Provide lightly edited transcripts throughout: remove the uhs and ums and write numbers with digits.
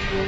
नमस्कार,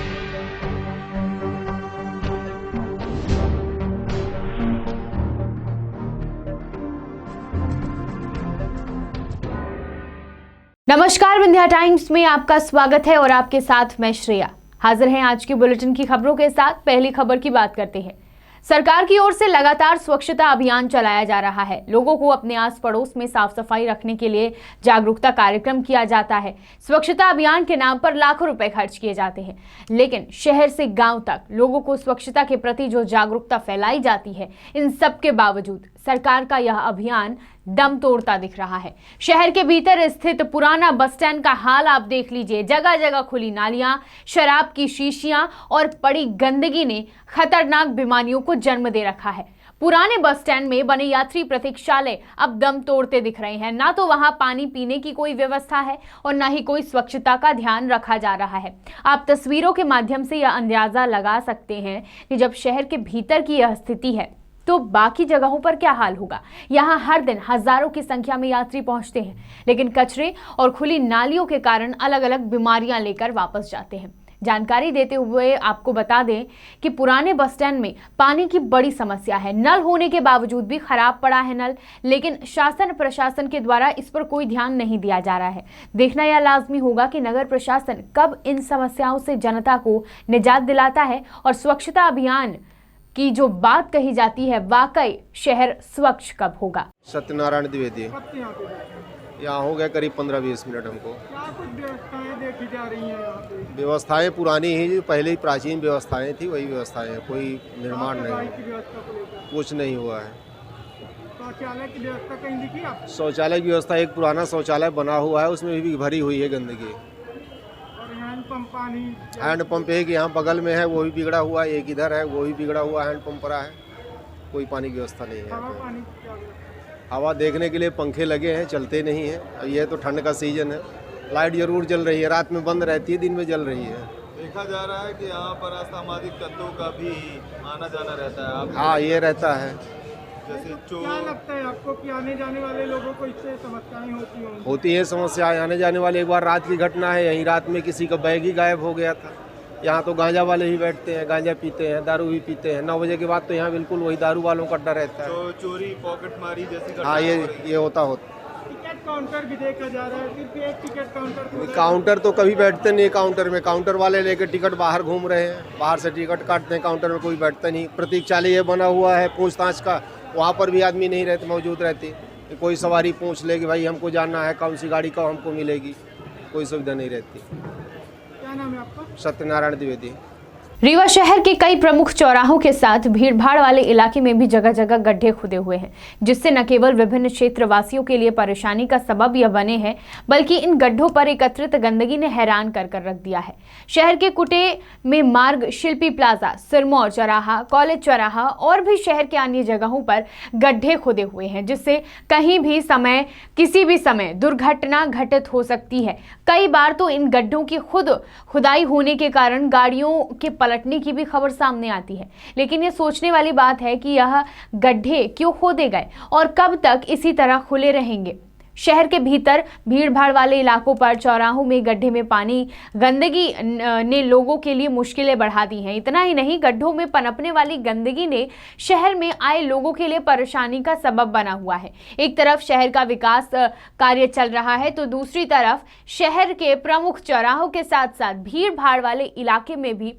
विंध्या टाइम्स में आपका स्वागत है और आपके साथ मैं श्रेया हाजिर हैं आज की बुलेटिन की खबरों के साथ। पहली खबर की बात करते हैं। सरकार की ओर से लगातार स्वच्छता अभियान चलाया जा रहा है। लोगों को अपने आस पड़ोस में साफ सफाई रखने के लिए जागरूकता कार्यक्रम किया जाता है। स्वच्छता अभियान के नाम पर लाखों रुपए खर्च किए जाते हैं, लेकिन शहर से गांव तक लोगों को स्वच्छता के प्रति जो जागरूकता फैलाई जाती है, इन सब के बावजूद सरकार का यह अभियान दम तोड़ता दिख रहा है। शहर के भीतर स्थित पुराना बस स्टैंड का हाल आप देख लीजिए। जगह जगह खुली नालियां, शराब की शीशियां और पड़ी गंदगी ने खतरनाक बीमारियों को जन्म दे रखा है। पुराने बस स्टैंड में बने यात्री प्रतीक्षालय अब दम तोड़ते दिख रहे हैं। ना तो वहां पानी पीने की कोई व्यवस्था है और ना ही कोई स्वच्छता का ध्यान रखा जा रहा है। आप तस्वीरों के माध्यम से यह अंदाजा लगा सकते हैं कि जब शहर के भीतर की यह स्थिति है तो बाकी जगहों पर क्या हाल होगा। यहाँ हर दिन हजारों की संख्या में यात्री पहुंचते हैं, लेकिन कचरे और खुली नालियों के कारण अलग अलग बीमारियां लेकर वापस जाते हैं। जानकारी देते हुए आपको बता दें कि पुराने बस स्टैंड में पानी की बड़ी समस्या है। नल होने के बावजूद भी खराब पड़ा है नल, लेकिन शासन प्रशासन के द्वारा इस पर कोई ध्यान नहीं दिया जा रहा है। देखना यह लाजमी होगा कि नगर प्रशासन कब इन समस्याओं से जनता को निजात दिलाता है और स्वच्छता अभियान की जो बात कही जाती है वाकई शहर स्वच्छ कब होगा। सत्यनारायण द्विवेदी यहाँ हो गया करीब 15-20 मिनट हमको। क्या कुछ व्यवस्थाएं देखी जा रही हैं यहाँ पे? व्यवस्थाएं पुरानी ही जो पहले ही प्राचीन व्यवस्थाएं थी वही व्यवस्थाएं हैं, कोई निर्माण नहीं, की व्यवस्था को लेकर कुछ नहीं हुआ है। शौचालय की व्यवस्था कहीं दिखी आप? शौचालय की व्यवस्था एक पुराना शौचालय बना हुआ है, उसमें भी भरी हुई है गंदगी। और हैंडपंप पानी हैंडपम्प एक यहाँ बगल में है, वो भी बिगड़ा हुआ है। एक इधर है, वो भी बिगड़ा हुआ हैंडपम्प पड़ा है। कोई पानी की व्यवस्था नहीं है। हवा पानी की क्या व्यवस्था? हवा देखने के लिए पंखे लगे हैं, चलते नहीं हैं। अब यह तो ठंड का सीजन है, लाइट जरूर जल रही है। रात में बंद रहती है, दिन में जल रही है। देखा जा रहा है कि यहाँ पर असामाजिक तत्वों का भी आना जाना रहता है। आप हाँ, ये रहता है। जैसे चोर क्या लगता है आपको कि आने जाने वाले लोगों को इससे समस्याएं होती होंगी? होती है समस्याएं आने जाने वाले। एक बार रात की घटना है, यहीं रात में किसी का बैग ही गायब हो गया था। यहाँ तो गांजा वाले ही बैठते हैं, गांजा पीते हैं, दारू भी पीते हैं। 9 बजे के बाद तो यहाँ बिल्कुल वही दारू वालों का अड्डा रहता है। चोरी पॉकेट मारी जैसी घटना हाँ, हो रही ये होता। टिकट काउंटर भी देखा जा रहा है, सिर्फ एक टिकट काउंटर काउंटर तो कभी बैठते नहीं काउंटर में। काउंटर वाले लेकर टिकट बाहर घूम रहे हैं, बाहर से टिकट काटते हैं, काउंटर में कोई बैठता नहीं। प्रतीक्षालय ये बना हुआ है पूछताछ का, वहाँ पर भी आदमी नहीं रहते, मौजूद रहती। कोई सवारी पूछ ले कि भाई हमको जाना है, कौन सी गाड़ी कब हमको मिलेगी, कोई सुविधा नहीं रहती। क्या नाम है आपका? सत्यनारायण द्विवेदी। रीवा शहर के कई प्रमुख चौराहों के साथ भीड़भाड़ वाले इलाके में भी जगह जगह गड्ढे खुदे हुए हैं, जिससे न केवल विभिन्न क्षेत्र वासियों के लिए परेशानी का सबब यह बने हैं, बल्कि इन गड्ढों पर एकत्रित गंदगी ने हैरान कर रख दिया है। शहर के कुटे में मार्ग, शिल्पी प्लाजा, सिरमौर चौराहा, कॉलेज चौराहा और भी शहर के अन्य जगहों पर गड्ढे खुदे हुए हैं, जिससे कहीं भी समय किसी भी समय दुर्घटना घटित हो सकती है। कई बार तो इन गड्ढों की खुदाई होने के कारण गाड़ियों के पलटने की भी खबर सामने आती है। लेकिन ये सोचने वाली बात है कि यह गड्ढे क्यों खोदे गए और कब तक इसी तरह खुले रहेंगे। शहर के भीतर भीड़भाड़ वाले इलाकों पर चौराहों में गड्ढे में पानी गंदगी ने लोगों के लिए मुश्किलें बढ़ा दी हैं। इतना ही नहीं, गड्ढों में पनपने वाली गंदगी ने शहर में आए लोगों के लिए परेशानी का सबब बना हुआ है। एक तरफ शहर का विकास कार्य चल रहा है तो दूसरी तरफ शहर के प्रमुख चौराहों के साथ साथ भीड़भाड़ वाले इलाके में भी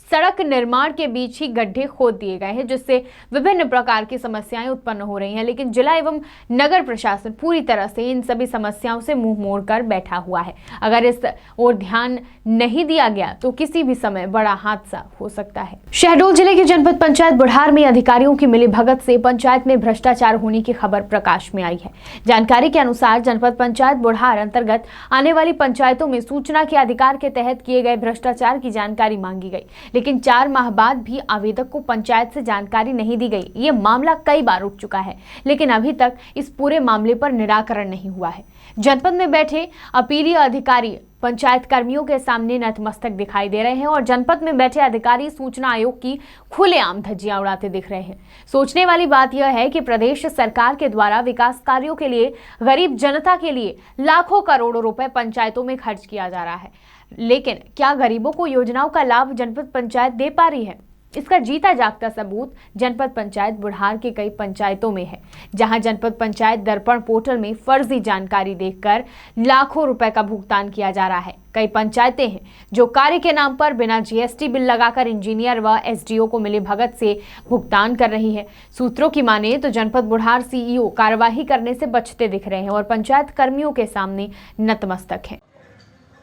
सड़क निर्माण के बीच ही गड्ढे खोद दिए गए हैं, जिससे विभिन्न प्रकार की समस्याएं उत्पन्न हो रही हैं। लेकिन जिला एवं नगर प्रशासन पूरी तरह से इन सभी समस्याओं से मुंह मोड़कर बैठा हुआ है। अगर इस ओर ध्यान नहीं दिया गया तो किसी भी समय बड़ा हादसा हो सकता है। शहडोल जिले के जनपद पंचायत बुढ़ार में अधिकारियों की मिलीभगत से पंचायत में भ्रष्टाचार होने की खबर प्रकाश में आई है। जानकारी के अनुसार जनपद पंचायत बुढ़ार अंतर्गत आने वाली पंचायतों में सूचना के अधिकार के तहत किए गए भ्रष्टाचार की जानकारी मांगी गई, लेकिन 4 माह बाद भी आवेदक को पंचायत से जानकारी नहीं दी गई। ये मामला कई बार उठ चुका है, लेकिन अभी तक इस पूरे मामले पर निराकरण नहीं हुआ है। जनपद में बैठे अपीलीय अधिकारी पंचायत कर्मियों के सामने नतमस्तक दिखाई दे रहे हैं और जनपद में बैठे अधिकारी सूचना आयोग की खुलेआम धज्जियां उड़ाते दिख रहे हैं। सोचने वाली बात यह है कि प्रदेश सरकार के द्वारा विकास कार्यों के लिए गरीब जनता के लिए लाखों करोड़ों रुपए पंचायतों में खर्च किया जा रहा है। लेकिन क्या गरीबों को योजनाओं का लाभ जनपद पंचायत दे पा रही है? इसका जीता जागता सबूत जनपद पंचायत बुढ़ार के कई पंचायतों में है, जहां जनपद पंचायत दर्पण पोर्टल में फर्जी जानकारी देखकर लाखों रुपए का भुगतान किया जा रहा है। कई पंचायतें हैं जो कार्य के नाम पर बिना जीएसटी बिल लगाकर इंजीनियर व एसडीओ को मिली भगत से भुगतान कर रही है। सूत्रों की माने तो जनपद बुढ़ार सीईओ कार्यवाही करने से बचते दिख रहे हैं और पंचायत कर्मियों के सामने नतमस्तक हैं।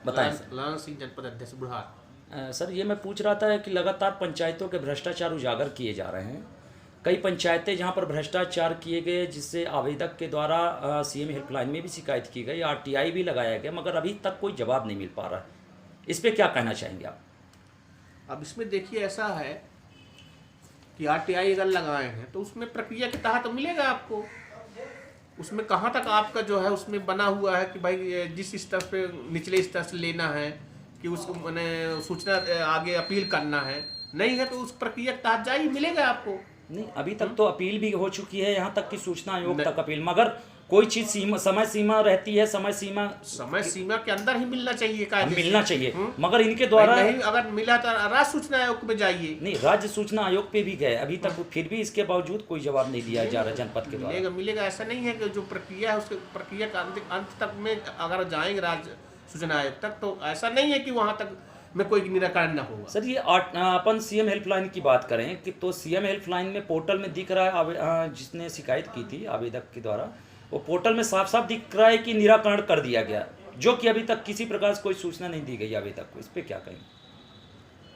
बताएं लालन सिंह जनपद अध्यक्ष बुढ़ार। सर, ये मैं पूछ रहा था कि लगातार पंचायतों के भ्रष्टाचार उजागर किए जा रहे हैं। कई पंचायतें जहां पर भ्रष्टाचार किए गए, जिससे आवेदक के द्वारा सीएम हेल्पलाइन में भी शिकायत की गई, आरटीआई भी लगाया गया, मगर अभी तक कोई जवाब नहीं मिल पा रहा है। इस पे क्या कहना चाहेंगे आप? अब इसमें देखिए, ऐसा है कि आरटीआई अगर लगाए हैं तो उसमें प्रक्रिया के तहत तो मिलेगा आपको। उसमें कहाँ तक आपका जो है उसमें बना हुआ है कि भाई जिस स्तर पे निचले स्तर से लेना है कि उसको मैंने सूचना आगे अपील करना है, नहीं है तो उस प्रक्रिया के तहत जाइए, मिलेगा आपको। नहीं, अभी तक तो अपील भी हो चुकी है, यहाँ तक कि सूचना आयोग तक अपील, मगर कोई चीज समय सीमा रहती है, समय सीमा के अंदर ही मिलना चाहिए, मिलना चाहिए। मगर इनके द्वारा नहीं, अगर मिला तो राज्य सूचना आयोग में जाइए। नहीं, राज्य सूचना आयोग पे भी गए, अभी तक फिर भी इसके बावजूद कोई जवाब नहीं दिया जा रहा जनपद के द्वारा। मिलेगा, ऐसा नहीं है कि जो प्रक्रिया है उसके प्रक्रिया का अंत तक में अगर जाएंगे राज्य सूचना आयोग तक, तो ऐसा नहीं है कि वहां तक में कोई निराकरण न होगा। सर, ये अपन सीएम हेल्पलाइन की बात करें कि तो सीएम हेल्पलाइन में पोर्टल में दिख रहा है, जिसने शिकायत की थी आवेदक के द्वारा, वो पोर्टल में साफ साफ दिख रहा है कि निराकरण कर दिया गया, जो कि अभी तक किसी प्रकार से कोई सूचना नहीं दी गई आवेदक को। इस पे क्या कहेंगे?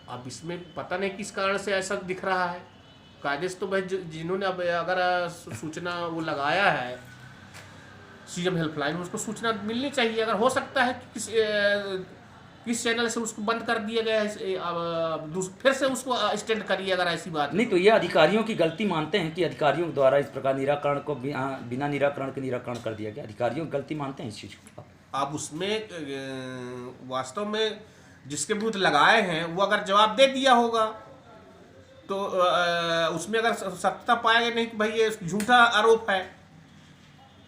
अब इसमें पता नहीं किस कारण से ऐसा दिख रहा है। कागज तो भाई जिन्होंने अब अगर सूचना वो लगाया है सीएम हेल्पलाइन, उसको सूचना मिलनी चाहिए। अगर हो सकता है कि किस चैनल से उसको बंद कर दिया गया है, फिर से उसको एक्सटेंड करिए अगर ऐसी बात नहीं, तो ये अधिकारियों की गलती मानते हैं कि अधिकारियों द्वारा इस प्रकार निराकरण को बिना निराकरण के निराकरण कर दिया गया, अधिकारियों की गलती मानते हैं इस चीज़ को? अब उसमें वास्तव में जिसके विरुद्ध लगाए हैं वो अगर जवाब दे दिया होगा तो उसमें अगर सत्यता पाएगा नहीं कि भाई ये झूठा आरोप है,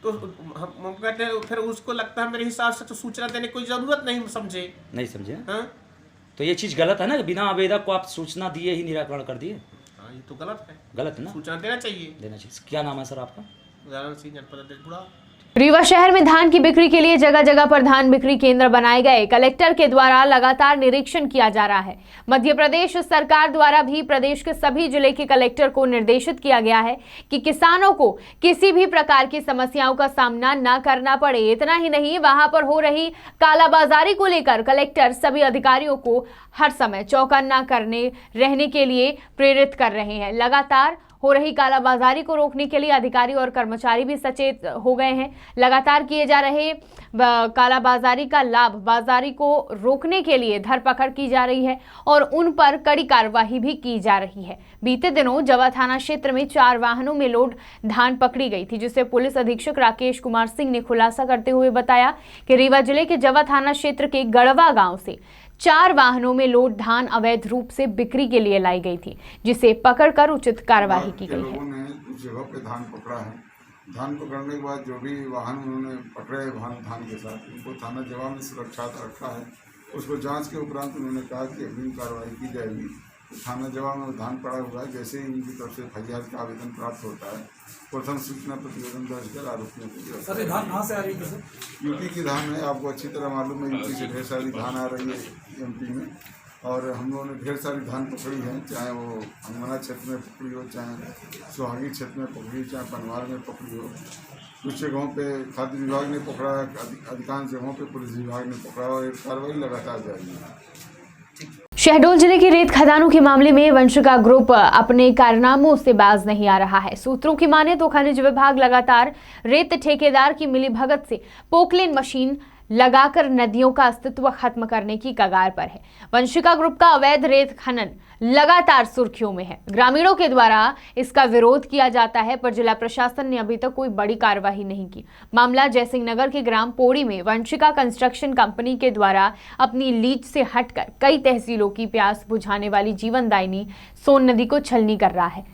तो हम कहते हैं फिर उसको लगता है मेरे हिसाब से तो सूचना देने की कोई जरूरत नहीं समझे। हाँ? तो ये चीज़ गलत है ना, बिना आवेदक को आप सूचना दिए ही निराकरण कर दिए। हाँ, ये तो गलत है। गलत है ना, सूचना देना चाहिए। क्या नाम है सर आपका? लालन सिंह जनपद अध्यक्ष बुढ़ार। रीवा शहर में धान की बिक्री के लिए जगह जगह पर धान बिक्री केंद्र बनाए गए। कलेक्टर के द्वारा लगातार निरीक्षण किया जा रहा है। मध्य प्रदेश सरकार द्वारा भी प्रदेश के सभी जिले के कलेक्टर को निर्देशित किया गया है कि किसानों को किसी भी प्रकार की समस्याओं का सामना न करना पड़े। इतना ही नहीं, वहां पर हो रही कालाबाजारी को लेकर कलेक्टर सभी अधिकारियों को हर समय चौकन्ना करने रहने के लिए प्रेरित कर रहे हैं। लगातार हो रही कालाबाजारी को रोकने के लिए अधिकारी और कर्मचारी भी सचेत हो गए हैं। लगातार किए जा रहे कालाबाजारी का लाभ बाजारी को रोकने के लिए धरपकड़ की जा रही है और उन पर कड़ी कार्रवाई भी की जा रही है। बीते दिनों जवा थाना क्षेत्र में 4 वाहनों में लोड धान पकड़ी गई थी, जिसे पुलिस अधीक्षक राकेश कुमार सिंह ने खुलासा करते हुए बताया कि रीवा जिले के जवा थाना क्षेत्र के गढ़वा गांव से 4 वाहनों में लोड धान अवैध रूप से बिक्री के लिए लाई गई थी, जिसे पकड़कर उचित कार्रवाई की गई है। लोगों ने उस जगह पे धान पकड़ा है। धान पकड़ने के बाद जो भी वाहन उन्होंने पकड़े धान के साथ, उनको थाना जवा में सुरक्षित रखा है। उसको जांच के उपरांत उन्होंने कहा कि अग्रिम कार्रवाई की जाएगी। थाना जवा में धान पड़ा हुआ है। जैसे ही उनकी तरफ से FIR का आवेदन प्राप्त होता है, प्रथम सूचना प्रतिवेदन दर्ज कर आरोपियों को। सर, धान कहाँ से आ रही है? यूपी की धान है, आपको अच्छी तरह मालूम है। यूपी से ढेर सारी धान आ रही है MP में, और हम लोगों ने ढेर सारी धान पकड़ी है, चाहे वो हनुमाना क्षेत्र में पकड़ी हो, चाहे सुहागी क्षेत्र में पकड़ी, चाहे पनवार में पकड़ी हो। कुछ जगहों पे खाद्य विभाग ने पकड़ा, अधिकांश जगहों पे पुलिस विभाग ने पकड़ा, और एक कार्रवाई लगातार जारी है। शहडोल जिले के रेत खदानों के मामले में वंशिका ग्रुप अपने कारनामों से बाज नहीं आ रहा है। सूत्रों की माने तो खनिज विभाग लगातार रेत ठेकेदार की मिलीभगत से पोकलेन मशीन लगाकर नदियों का अस्तित्व खत्म करने की कगार पर है। वंशिका ग्रुप का अवैध रेत खनन लगातार सुर्खियों में है। ग्रामीणों के द्वारा इसका विरोध किया जाता है, पर जिला प्रशासन ने अभी तक कोई बड़ी कार्रवाई नहीं की। मामला जयसिंह नगर के ग्राम पोड़ी में वंशिका कंस्ट्रक्शन कंपनी के द्वारा अपनी लीज से हटकर कई तहसीलों की प्यास बुझाने वाली जीवनदायिनी सोन नदी को छलनी कर रहा है।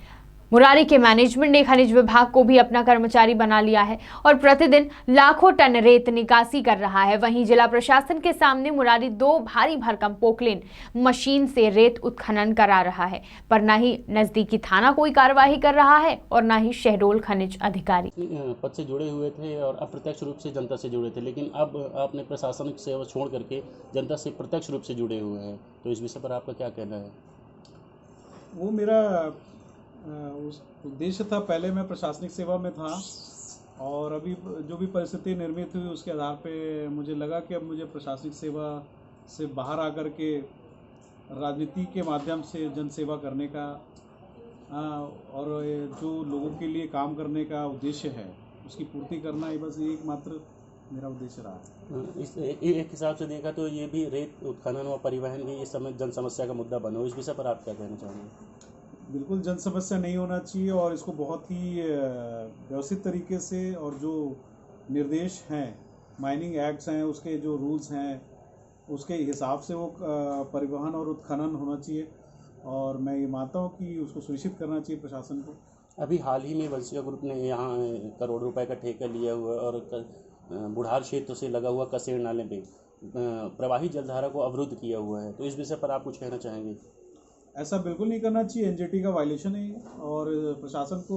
मुरारी के मैनेजमेंट ने खनिज विभाग को भी अपना कर्मचारी बना लिया है और प्रतिदिन लाखों टन रेत निकासी कर रहा है। वहीं जिला प्रशासन के सामने मुरारी 2 भारी भरकम पोकलेन मशीन से रेत उत्खनन करा रहा है, पर न ही नजदीकी थाना कोई कार्यवाही कर रहा है और न ही शहडोल खनिज अधिकारी। पद से जुड़े हुए थे और अप्रत्यक्ष रूप से जनता से जुड़े थे, लेकिन अब आपने प्रशासनिक सेवा छोड़ करके जनता से प्रत्यक्ष रूप से जुड़े हुए हैं, तो इस विषय पर आपका क्या कहना है? वो मेरा उस उद्देश्य था। पहले मैं प्रशासनिक सेवा में था और अभी जो भी परिस्थिति निर्मित हुई उसके आधार पे मुझे लगा कि अब मुझे प्रशासनिक सेवा से बाहर आकर के राजनीति के माध्यम से जन सेवा करने का और जो लोगों के लिए काम करने का उद्देश्य है उसकी पूर्ति करना, ये बस एकमात्र मेरा उद्देश्य रहा है। एक हिसाब से देखा तो ये भी रेत उत्खनन और परिवहन भी इस समय जन समस्या का मुद्दा बना हो, इस विषय पर आप क्या कहना चाहेंगे? बिल्कुल जन समस्या नहीं होना चाहिए और इसको बहुत ही व्यवस्थित तरीके से और जो निर्देश हैं, माइनिंग एक्ट्स हैं, उसके जो रूल्स हैं उसके हिसाब से वो परिवहन और उत्खनन होना चाहिए और मैं ये मानता हूँ कि उसको सुनिश्चित करना चाहिए प्रशासन को। अभी हाल ही में वंशिया ग्रुप ने यहाँ करोड़ रुपए का ठेका लिया हुआ और बुढ़ार क्षेत्र से लगा हुआ कसेर नाले पे प्रवाही जलधारा को अवरुद्ध किया हुआ है, तो इस विषय पर आप कुछ कहना चाहेंगे? ऐसा बिल्कुल नहीं करना चाहिए, एनजीटी का वायलेशन है और प्रशासन को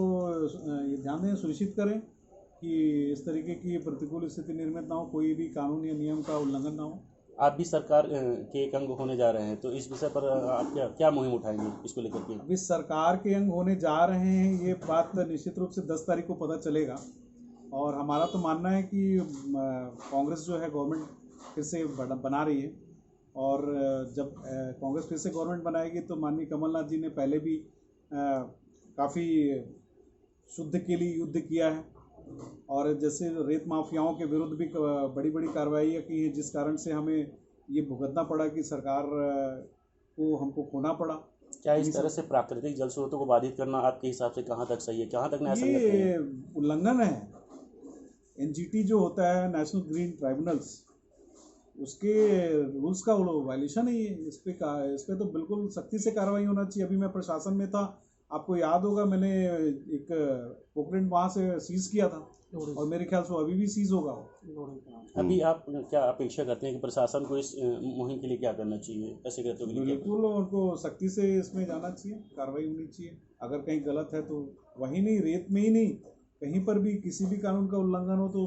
ये ध्यान दें, सुनिश्चित करें कि इस तरीके की प्रतिकूल स्थिति निर्मित ना हो, कोई भी कानून या नियम का उल्लंघन ना हो। आप भी सरकार के एक अंग होने जा रहे हैं, तो इस विषय पर आप क्या मुहिम उठाएंगे इसको लेकर के? अभी सरकार के अंग होने जा रहे हैं, ये बात निश्चित रूप से 10 तारीख को पता चलेगा और हमारा तो मानना है कि कांग्रेस जो है गवर्नमेंट फिर से बना रही है और जब कांग्रेस फिर से गवर्नमेंट बनाएगी तो माननीय कमलनाथ जी ने पहले भी काफ़ी शुद्ध के लिए युद्ध किया है और जैसे रेत माफियाओं के विरुद्ध भी बड़ी बड़ी कार्रवाइयाँ की हैं, जिस कारण से हमें ये भुगतना पड़ा कि सरकार को हमको खोना पड़ा। क्या इस तरह से प्राकृतिक जल स्रोतों को बाधित करना आपके हिसाब से कहाँ तक सही है, कहाँ तक न्यायसंगत है? ये उल्लंघन है। एनजीटी जो होता है, नेशनल ग्रीन ट्राइब्यूनल्स, उसके रूल्स का वायलेशन है ये। इस पे तो बिल्कुल सख्ती से कार्रवाई होना चाहिए। अभी मैं प्रशासन में था, आपको याद होगा मैंने एक पोकलेन वहाँ से सीज किया था और मेरे ख्याल से अभी भी सीज होगा। अभी आप क्या अपेक्षा करते हैं कि प्रशासन को इस मुहिम के लिए क्या करना चाहिए, ऐसे करते हुए? बिल्कुल उनको सख्ती से इसमें जाना चाहिए, कार्रवाई होनी चाहिए। अगर कहीं गलत है तो वहीं नहीं, रेत में ही नहीं, कहीं पर भी किसी भी कानून का उल्लंघन हो तो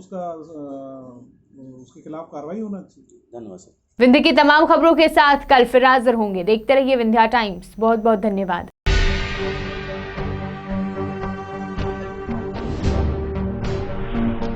उसके खिलाफ कार्रवाई होना चाहिए। धन्यवाद सर। विंध्य की तमाम खबरों के साथ कल फिर हाजिर होंगे। देखते रहिए विंध्या टाइम्स। बहुत बहुत धन्यवाद।